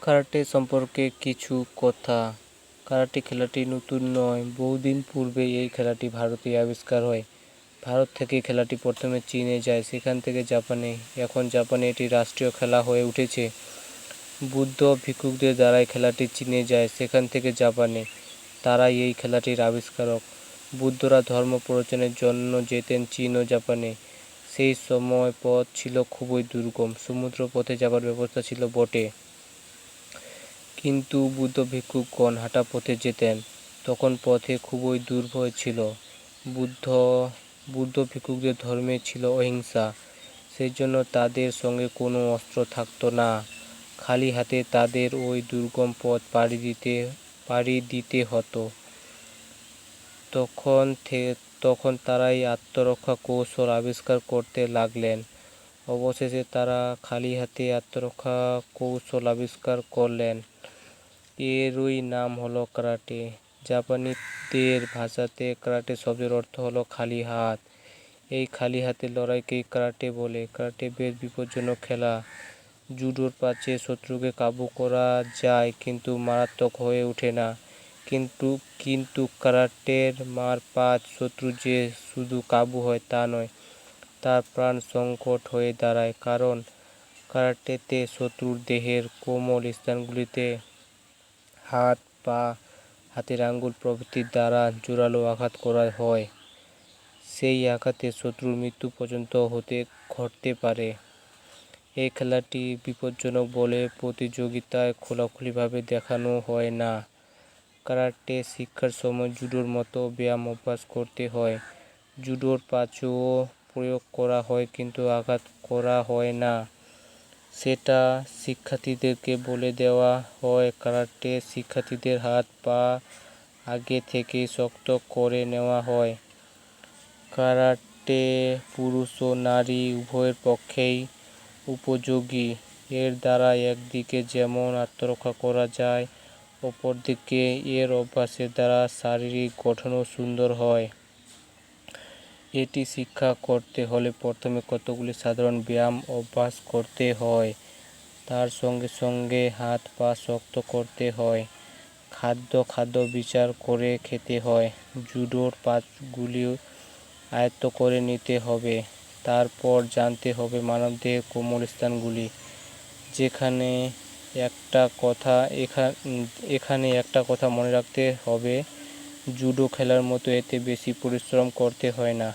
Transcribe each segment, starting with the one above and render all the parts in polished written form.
Karate সম্পর্কে কিছু কথা। কারাটে খেলাটি নতুন নয়, বহুদিন পূর্বে এই খেলাটি ভারতে আবিষ্কার হয়। ভারত থেকে খেলাটি প্রথমে চীনে যায়, সেখান থেকে জাপানে। এখন জাপানে এটি রাষ্ট্রীয় খেলা হয়ে উঠেছে। বুদ্ধ ভিক্ষুকদের দ্বারাই খেলাটি চীনে যায়, সেখান থেকে জাপানে। তারাই এই খেলাটির আবিষ্কারক। বুদ্ধরা ধর্ম প্রচারের জন্য যেতেন চীন ও জাপানে। সেই সময় পথ ছিল খুবই দুর্গম, সমুদ্র পথে যাবার ব্যবস্থা ছিল বটে, কিন্তু বুদ্ধ ভিক্ষুকগণ হাঁটা পথে যেতেন। তখন পথে খুবই দুর্ভয় ছিল। বুদ্ধ ভিক্ষুকদের ধর্মে ছিল অহিংসা, সেই জন্য তাদের সঙ্গে কোনো অস্ত্র থাকতো না। খালি হাতে তাদের ওই দুর্গম পথ পাড়ি দিতে হতো। তখন তারাই আত্মরক্ষা কৌশল আবিষ্কার করতে লাগলেন। অবশেষে তারা খালি হাতে আত্মরক্ষা কৌশল আবিষ্কার করলেন। এরই নাম হলো কারাটে। জাপানিদের ভাষাতে কারাটে শব্দের অর্থ হলো খালি হাত। এই খালি হাতে লড়াইকেই কারাটে বলে। কারাটে বেশ বিপজ্জনক খেলা। জুডোর পাশে শত্রুকে কাবু করা যায়, কিন্তু মারাত্মক হয়ে ওঠে না। কিন্তু কারাটের মারপ্যাঁচ শত্রু যে শুধু কাবু হয় তা নয়, তার প্রাণ সংকট হয়ে দাঁড়ায়। কারণ কারাটেতে শত্রুর দেহের কোমল স্থানগুলিতে হাত, পা, হাতের আঙ্গুল প্রভৃতির দ্বারা জোরালো আঘাত করা হয়। সেই আঘাতে শত্রুর মৃত্যু পর্যন্ত ঘটতে পারে। এই খেলাটি বিপজ্জনক বলে প্রতিযোগিতায় খোলাখুলিভাবে দেখানো হয় না। কারাটে শিক্ষার সময় জুডোর মতো ব্যায়াম অভ্যাস করতে হয়। জুডোর পাঁচও প্রয়োগ করা হয়, কিন্তু আঘাত করা হয় না। সেটা শিক্ষার্থীদেরকে বলে দেওয়া হয়। কারাটে শিক্ষার্থীদের হাত পা আগে থেকেই শক্ত করে নেওয়া হয়। কারাটে পুরুষ ও নারী উভয়ের পক্ষেই উপযোগী। এর দ্বারা একদিকে যেমন আত্মরক্ষা করা যায়, অপরদিকে এর অভ্যাসের দ্বারা শারীরিক গঠনও সুন্দর হয়। এটি শিক্ষা করতে হলে প্রথমে কতগুলি সাধারণ ব্যায়াম অভ্যাস করতে হয়। তার সঙ্গে সঙ্গে হাত পা শক্ত করতে হয়। খাদ্য বিচার করে খেতে হয়। জুডোর পাঁচগুলি আয়ত্ত করে নিতে হবে। তারপর জানতে হবে মানবদেহের কোমল স্থানগুলি। এখানে একটা কথা মনে রাখতে হবে, জুডো খেলার মতো এতে বেশি পরিশ্রম করতে হয় না,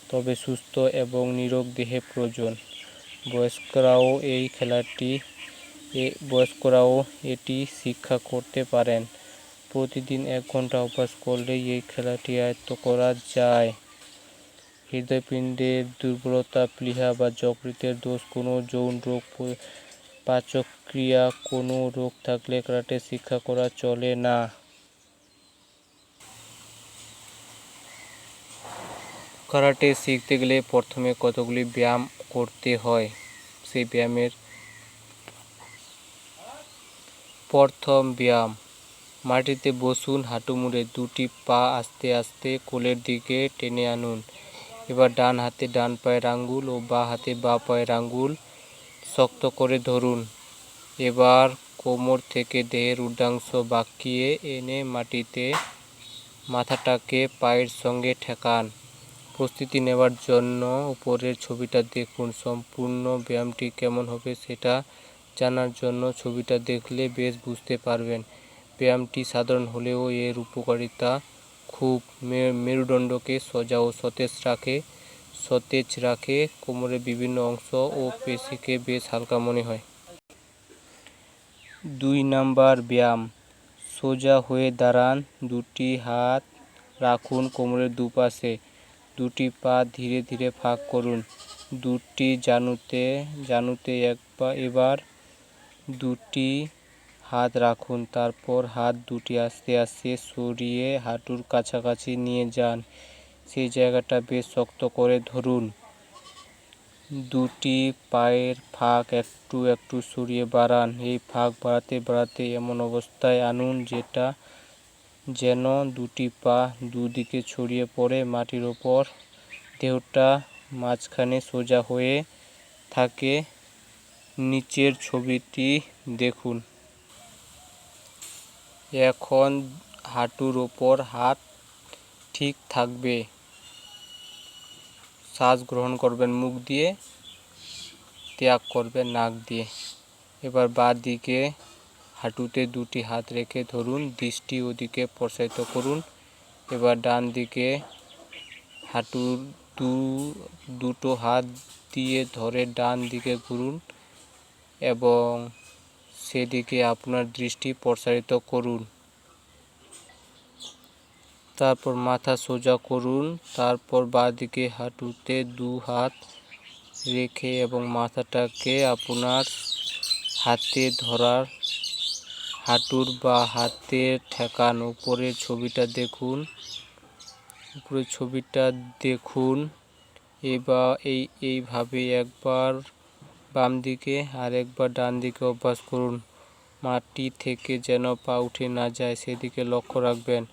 তবে সুস্থ এবং নিরোগ দেহের প্রয়োজন। বয়স্করাও এটি শিক্ষা করতে পারেন। প্রতিদিন 1 ঘন্টা অভ্যাস করলেই এই খেলাটি আয়ত্ত করা যায়। হৃদপিণ্ডের দুর্বলতা, প্লীহা বা যকৃতের দোষ, কোনো যৌন রোগ, পাচক্রিয়া কোনো রোগ থাকলে কারাটে শিক্ষা করা চলে না। কারাটে শিখতে গেলে প্রথমে কতগুলি ব্যায়াম করতে হয়। সেই ব্যায়ামের প্রথম ব্যায়াম, মাটিতে বসুন, হাঁটু মুড়ে দুটি পা আস্তে আস্তে কোলের দিকে টেনে আনুন। এবার ডান হাতে ডান পায়ের আঙ্গুল ও বাঁ হাতে বাঁ পায়ের আঙ্গুল শক্ত করে ধরুন। এবার কোমর থেকে দেহের ঊর্ধ্বাংশ বাঁকিয়ে এনে মাটিতে মাথাটাকে পায়ের সঙ্গে ঠেকান। প্রস্তুতি নেওয়ার জন্য উপরের ছবিটা দেখুন। সম্পূর্ণ ব্যায়ামটি কেমন হবে সেটা জানার জন্য ছবিটা দেখলে বেশ বুঝতে পারবেন। ব্যায়ামটি সাধারণ হলেও এর উপকারিতা খুব। মেরুদণ্ডকে সোজা ও সতেজ রাখে, কোমরের বিভিন্ন অংশ ও পেশিকে বেশ হালকা মনে হয়। 2 নাম্বার ব্যায়াম, সোজা হয়ে দাঁড়ান, দুটি হাত রাখুন কোমরের দুপাশে, দুটি পা ধীরে ধীরে ফাঁক করুন, দুটি জানুতে এবার দুটি হাত রাখুন। তারপর হাত দুটি আস্তে আস্তে সরিয়ে হাঁটুর কাছাকাছি নিয়ে যান। সেই জায়গাটা বেশ শক্ত করে ধরুন। দুটি পায়ের ফাঁক একটু একটু সরিয়ে বাড়ান। এই ফাঁক বাড়াতে বাড়াতে এমন অবস্থায় আনুন যেন দুটি পা দুদিকে ছড়িয়ে পড়ে মাটির ওপর, দেহটা মাঝখানে সোজা হয়ে থাকে। নিচের ছবিটি দেখুন। এখন হাঁটুর ওপর হাত ঠিক থাকবে। শ্বাস গ্রহণ করবেন মুখ দিয়ে, ত্যাগ করবেন নাক দিয়ে। এবার বাঁ দিকে হাঁটুতে দুটি হাত রেখে ধরুন, দৃষ্টি ওদিকে প্রসারিত করুন। এবার ডান দিকে হাঁটুর দুটো হাত দিয়ে ধরে ডান দিকে ঘুরুন এবং সেদিকে আপনার দৃষ্টি প্রসারিত করুন। তারপর মাথা সোজা করুন। তারপর বাঁ দিকে হাঁটুতে দু হাত রেখে এবং মাথাটাকে আপনার হাতে ধরার হাঁটুর বা হাতে ঠেকান। উপরের ছবিটা দেখুন। এইভাবে একবার বাম দিকে আর একবার ডান দিকে অভ্যাস করুন। মাটি থেকে যেন পা উঠে না যায় সেদিকে লক্ষ্য রাখবেন।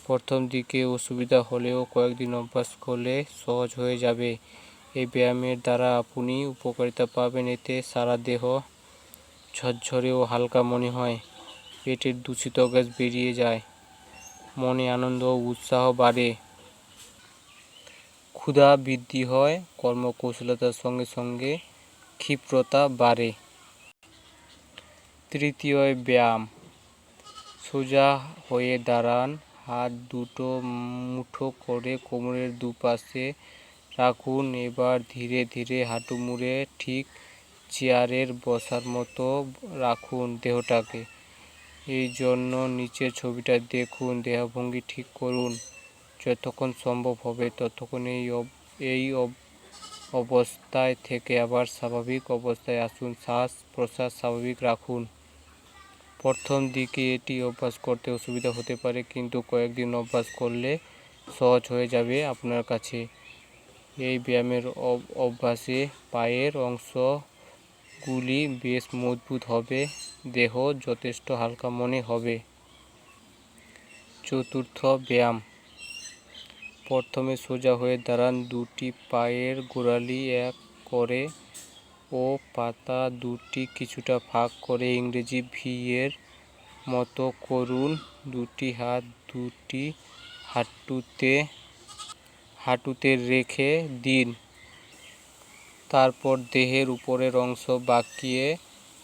প্রথম দিকে অসুবিধা হলেও কয়েকদিন অভ্যাস করলে সহজ হয়ে যাবে। এই ব্যায়ামের দ্বারা আপনি উপকারিতা পাবেন। এতে সারা দেহ ঝরঝরে ও হালকা মনে হয়, পেটের দূষিত গ্যাস বেরিয়ে যায়, মনে আনন্দ ও উৎসাহ বাড়ে, ক্ষুধা বৃদ্ধি হয়, কর্মকুশলতার সঙ্গে সঙ্গে ক্ষিপ্রতা বাড়ে। তৃতীয় ব্যায়াম, সোজা হয়ে দাঁড়ান। হাত দুটো মুঠো করে কোমরের দুপাশে রাখুন। এবার ধীরে ধীরে হাঁটু মুড়ে ঠিক চেয়ারের বসার মতো রাখুন দেহটাকে। এই জন্য নিচের ছবিটা দেখুন। দেহভঙ্গি ঠিক করুন। যতক্ষণ সম্ভব হবে ততক্ষণ এই অবস্থায় থেকে আবার স্বাভাবিক অবস্থায় আসুন। শ্বাস প্রশ্বাস স্বাভাবিক রাখুন। প্রথম দিকে এটি অভ্যাস করতে অসুবিধা হতে পারে, কিন্তু কয়েকদিন অভ্যাস করলে সহজ হয়ে যাবে আপনার কাছে। এই ব্যায়ামের অভ্যাসে পায়ের অংশগুলি বেশ মজবুত হবে, দেহ যথেষ্ট হালকা মনে হবে। চতুর্থ ব্যায়াম, প্রথমে সোজা হয়ে দাঁড়ান। দুটি পায়ের গোড়ালি এক করে ও পাতা দুটি কিছুটা ফাঁক করে ইংরেজি ভি এর মতো করুন। দুটি হাত দুটি হাঁটুতে রেখে দিন। তারপর দেহের উপরের অংশ বাঁকিয়ে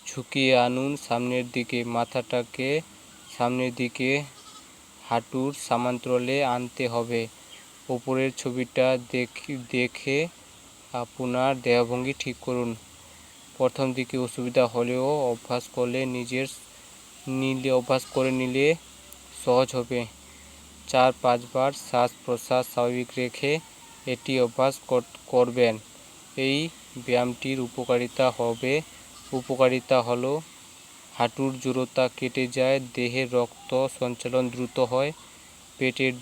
ঝুঁকিয়ে আনুন সামনের দিকে। মাথাটাকে সামনের দিকে হাঁটুর সমান্তরালে আনতে হবে। উপরের ছবিটা দেখে আপনার দেহভঙ্গি ঠিক করুন। প্রথম দিকে অসুবিধা হলেও অভ্যাস করে নিলে সহজ হবে। 4-5 বার শ্বাস প্রশ্বাস স্বাভাবিক রেখে এটি অভ্যাস করবেন। এই ব্যায়ামটির উপকারিতা হলো হাঁটুর জড়তা কেটে যায়, দেহের রক্ত সঞ্চালন দ্রুত হয়, পেটের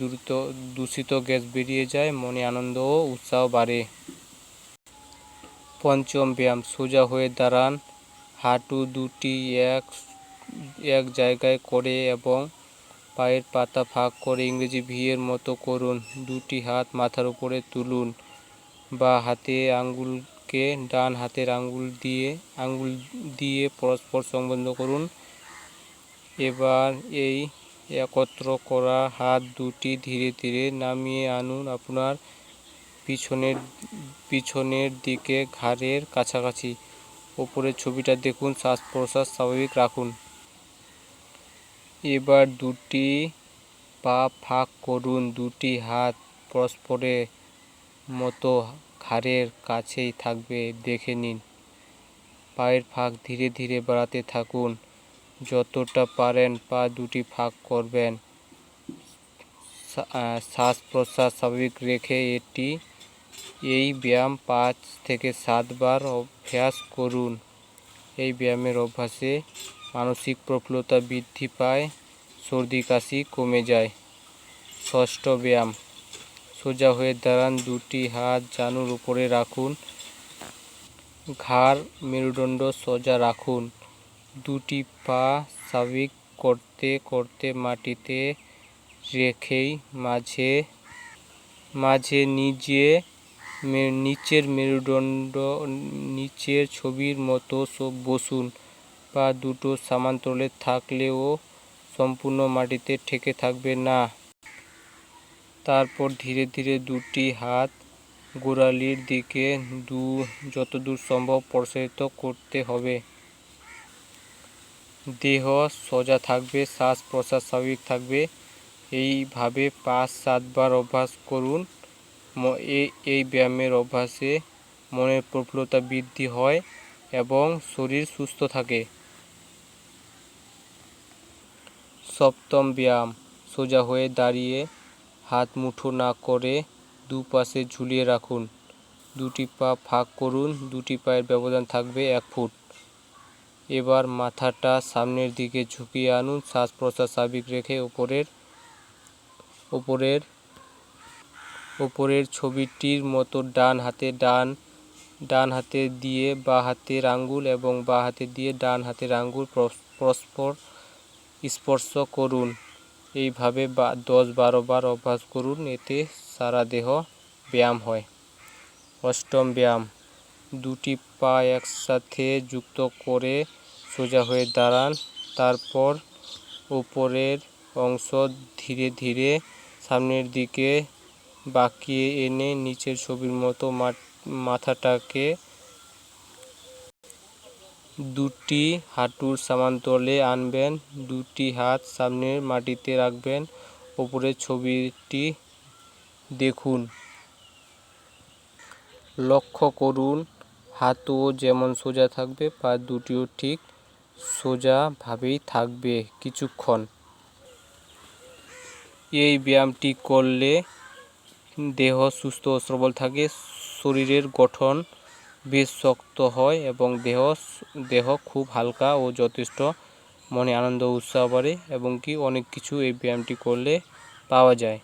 দূষিত গ্যাস বেরিয়ে যায়, মনে আনন্দ ও উৎসাহ বাড়ে। পঞ্চম ব্যায়াম, সোজা হয়ে দাঁড়ান। হাঁটু দুটি এক জায়গায় করে এবং পায়ের পাতা ফাঁক করে ইংরেজি ভি এর মতো করুন। দুটি হাত মাথার উপরে তুলুন। বাঁ হাতের আঙ্গুলকে ডান হাতের আঙ্গুল দিয়ে পরস্পর সংবদ্ধ করুন। এবার এই একত্র করা হাত দুটি ধীরে ধীরে নামিয়ে আনুন আপনার পিছনের দিকে, ঘাড়ের কাছাকাছি। উপরের ছবিটা দেখুন। শ্বাস প্রশ্বাস স্বাভাবিক রাখুন। এবার দুটি পা ফাঁক করুন। দুটি হাত পরস্পরের মতো ঘাড়ের কাছেই থাকবে দেখে নিন। পায়ের ফাঁক ধীরে ধীরে বাড়াতে থাকুন। যতটা পারেন পা দুটি ফাঁক করবেন। শ্বাস প্রশ্বাস স্বাভাবিক রেখে এই ব্যায়াম 5 থেকে 7 বার অভ্যাস করুন। এই ব্যায়ামের অভ্যাসে মানসিক প্রফুল্লতা বৃদ্ধি পায়, সর্দি কাশি কমে যায়। ষষ্ঠ ব্যায়াম, সোজা হয়ে দাঁড়ান। দুটি হাত জানুর উপরে রাখুন। ঘাড় মেরুদণ্ড সোজা রাখুন। দুটি পা স্বাভাবিক করতে করতে মাটিতে রেখেই মাঝে নিচের মেরুদণ্ড নিচের ছবির মতো বসুন। পা দুটো সমান্তরালে থাকলেও সম্পূর্ণ মাটিতে ঠেকে থাকবে না। তারপর ধীরে ধীরে দুটি হাত গোড়ালির দিকে যতদূর সম্ভব প্রসারিত করতে হবে। দেহ সোজা থাকবে, শ্বাস প্রশ্বাস স্বাভাবিক থাকবে। এইভাবে 5-7 বার অভ্যাস করুন। এই ব্যায়ামের অভ্যাসে মনের প্রফুল্লতা বৃদ্ধি হয় এবং শরীর সুস্থ থাকে। সপ্তম ব্যায়াম, সোজা হয়ে দাঁড়িয়ে হাত মুঠো না করে দুপাশে ঝুলিয়ে রাখুন। দুটি পা ফাঁক করুন, দুটি পায়ের ব্যবধান থাকবে 1 ফুট। এবার মাথাটা সামনের দিকে ঝুঁকিয়ে আনুন, শ্বাস প্রশ্বাস স্বাভাবিক রেখে উপরের ছবিটির মতো ডান হাতে দিয়ে বাঁ হাতের আঙ্গুল এবং বাঁ হাতে দিয়ে ডান হাতের আঙ্গুল পরস্পর স্পর্শ করুন। এইভাবে 10-12 বার অভ্যাস করুন, এতে সারা দেহ ব্যায়াম হয়। অষ্টম ব্যায়াম, দুটি পা একসাথে যুক্ত করে সোজা হয়ে দাঁড়ান। তারপর উপরের অংশ ধীরে ধীরে সামনের দিকে বাঁকিয়ে এনে নিচের ছবির মতো মাথাটাকে দুটি হাঁটুর সমান্তরালে আনবেন। দুটি হাত সামনের মাটিতে রাখবেন। উপরের ছবিটি দেখুন। লক্ষ্য করুন হাতও যেমন সোজা থাকবে, পা দুটিও ঠিক সোজাভাবেই থাকবে কিছুক্ষণ। এই ব্যায়ামটি করলে দেহ সুস্থ ও সবল থাকে, শরীরের গঠন বেশ শক্ত হয় এবং দেহ খুব হালকা ও যথেষ্ট, মনে আনন্দ উৎসাহ বাড়ে এবং অনেক কিছু এই ব্যায়ামটি করলে পাওয়া যায়।